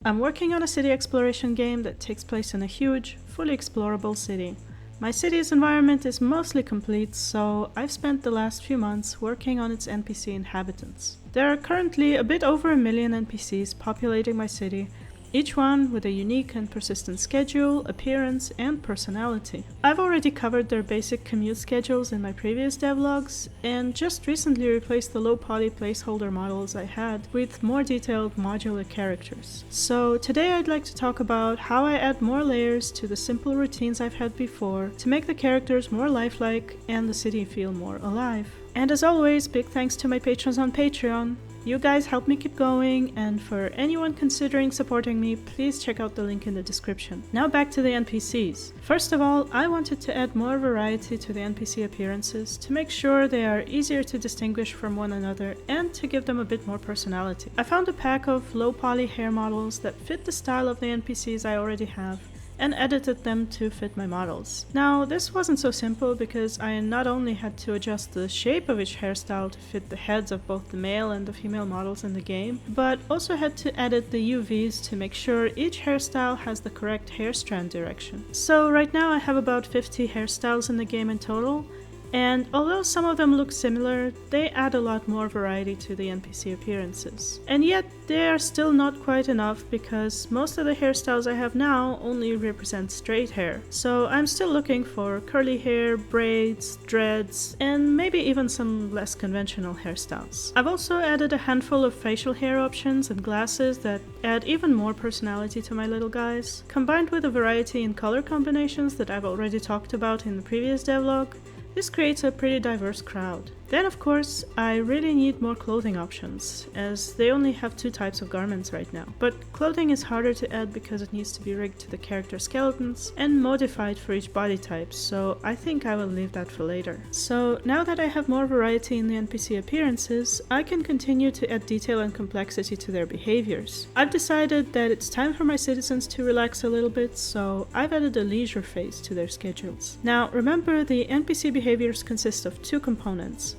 I'm working on a city exploration game that takes place in a huge, fully explorable city. My city's environment is mostly complete, so I've spent the last few months working on its NPC inhabitants. There are currently a bit over 1 million NPCs populating my city, each one with a unique and persistent schedule, appearance, and personality. I've already covered their basic commute schedules in my previous devlogs, and just recently replaced the low-poly placeholder models I had with more detailed modular characters. So today I'd like to talk about how I add more layers to the simple routines I've had before to make the characters more lifelike and the city feel more alive. And as always, big thanks to my patrons on Patreon. You guys help me keep going, and for anyone considering supporting me, please check out the link in the description. Now back to the NPCs. First of all, I wanted to add more variety to the NPC appearances to make sure they are easier to distinguish from one another and to give them a bit more personality. I found a pack of low poly hair models that fit the style of the NPCs I already have, and edited them to fit my models. Now, this wasn't so simple because I not only had to adjust the shape of each hairstyle to fit the heads of both the male and the female models in the game, but also had to edit the UVs to make sure each hairstyle has the correct hair strand direction. So right now I have about 50 hairstyles in the game in total, and although some of them look similar, they add a lot more variety to the NPC appearances. And yet, they are still not quite enough because most of the hairstyles I have now only represent straight hair. So I'm still looking for curly hair, braids, dreads, and maybe even some less conventional hairstyles. I've also added a handful of facial hair options and glasses that add even more personality to my little guys. Combined with a variety in color combinations that I've already talked about in the previous devlog, this creates a pretty diverse crowd. Then of course, I really need more clothing options, as they only have 2 types of garments right now. But clothing is harder to add because it needs to be rigged to the character skeletons and modified for each body type, so I think I will leave that for later. So now that I have more variety in the NPC appearances, I can continue to add detail and complexity to their behaviors. I've decided that it's time for my citizens to relax a little bit, so I've added a leisure phase to their schedules. Now remember, the NPC behaviors consist of 2 components.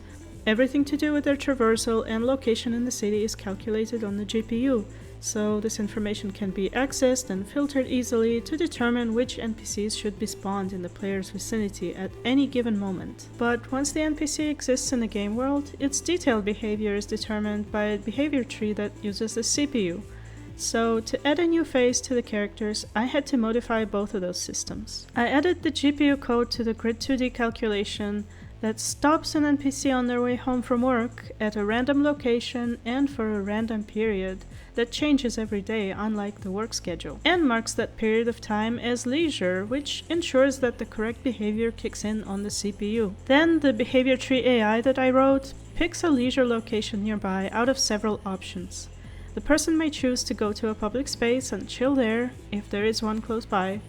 Everything to do with their traversal and location in the city is calculated on the GPU, so this information can be accessed and filtered easily to determine which NPCs should be spawned in the player's vicinity at any given moment. But once the NPC exists in the game world, its detailed behavior is determined by a behavior tree that uses the CPU. So to add a new phase to the characters, I had to modify both of those systems. I added the GPU code to the Grid 2D calculation that stops an NPC on their way home from work at a random location and for a random period that changes every day, unlike the work schedule, and marks that period of time as leisure, which ensures that the correct behavior kicks in on the CPU. Then the behavior tree AI that I wrote picks a leisure location nearby out of several options. The person may choose to go to a public space and chill there, if there is one close by,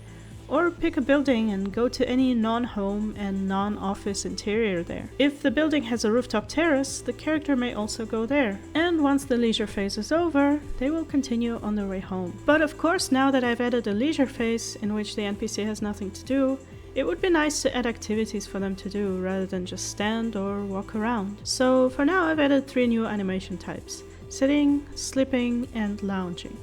or pick a building and go to any non-home and non-office interior there. If the building has a rooftop terrace, the character may also go there. And once the leisure phase is over, they will continue on their way home. But of course, now that I've added a leisure phase in which the NPC has nothing to do, it would be nice to add activities for them to do rather than just stand or walk around. So for now I've added 3 new animation types: sitting, sleeping, and lounging.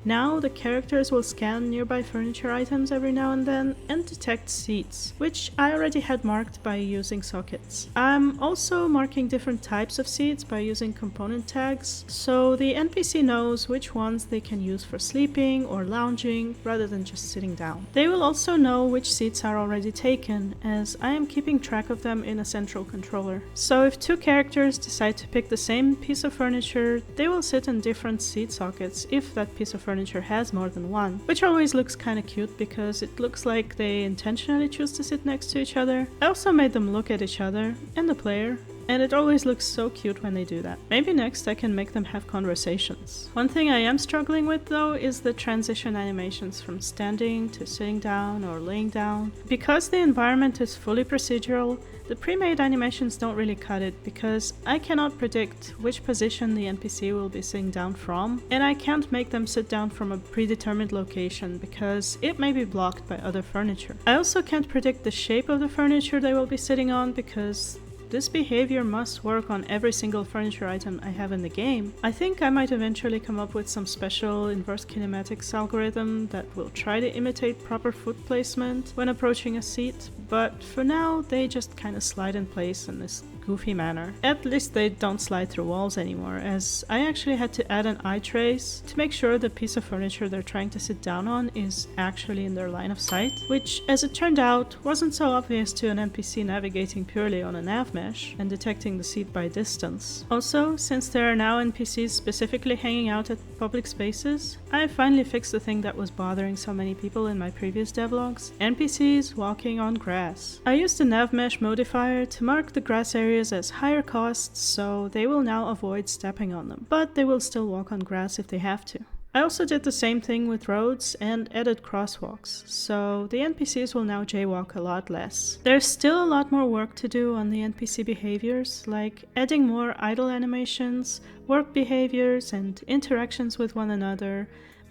Now the characters will scan nearby furniture items every now and then and detect seats, which I already had marked by using sockets. I'm also marking different types of seats by using component tags, so the NPC knows which ones they can use for sleeping or lounging rather than just sitting down. They will also know which seats are already taken, as I am keeping track of them in a central controller. So if 2 characters decide to pick the same piece of furniture, they will sit in different seat sockets if that piece of furniture has more than one, which always looks kinda cute because it looks like they intentionally choose to sit next to each other. I also made them look at each other and the player, and it always looks so cute when they do that. Maybe next I can make them have conversations. One thing I am struggling with though is the transition animations from standing to sitting down or laying down. Because the environment is fully procedural, the pre-made animations don't really cut it because I cannot predict which position the NPC will be sitting down from, and I can't make them sit down from a predetermined location because it may be blocked by other furniture. I also can't predict the shape of the furniture they will be sitting on because this behavior must work on every single furniture item I have in the game, I think I might eventually come up with some special inverse kinematics algorithm that will try to imitate proper foot placement when approaching a seat, but for now they just kinda slide in place in this goofy manner. At least they don't slide through walls anymore, as I actually had to add an eye trace to make sure the piece of furniture they're trying to sit down on is actually in their line of sight, which, as it turned out, wasn't so obvious to an NPC navigating purely on a nav mesh and detecting the seat by distance. Also, since there are now NPCs specifically hanging out at public spaces, I finally fixed the thing that was bothering so many people in my previous devlogs: NPCs walking on grass. I used the nav mesh modifier to mark the grass areas as higher costs, so they will now avoid stepping on them, but they will still walk on grass if they have to. I also did the same thing with roads and added crosswalks, so the NPCs will now jaywalk a lot less. There's still a lot more work to do on the NPC behaviors, like adding more idle animations, work behaviors, and interactions with one another,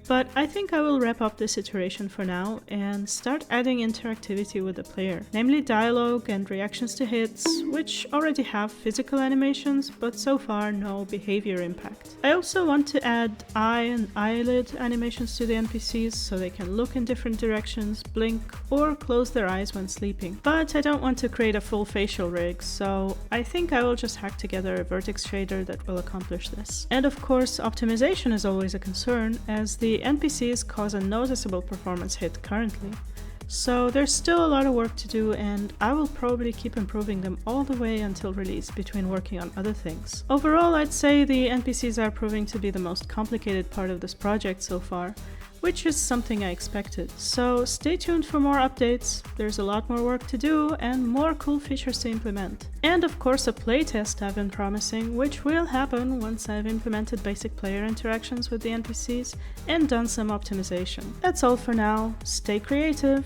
but I think I will wrap up this iteration for now and start adding interactivity with the player, namely dialogue and reactions to hits, which already have physical animations, but so far no behavior impact. I also want to add eye and eyelid animations to the NPCs so they can look in different directions, blink, or close their eyes when sleeping. But I don't want to create a full facial rig, so I think I will just hack together a vertex shader that will accomplish this. And of course, optimization is always a concern, as the NPCs cause a noticeable performance hit currently. So there's still a lot of work to do, and I will probably keep improving them all the way until release between working on other things. Overall, I'd say the NPCs are proving to be the most complicated part of this project so far, which is something I expected. So stay tuned for more updates. There's a lot more work to do and more cool features to implement. And of course a playtest I've been promising, which will happen once I've implemented basic player interactions with the NPCs and done some optimization. That's all for now. Stay creative!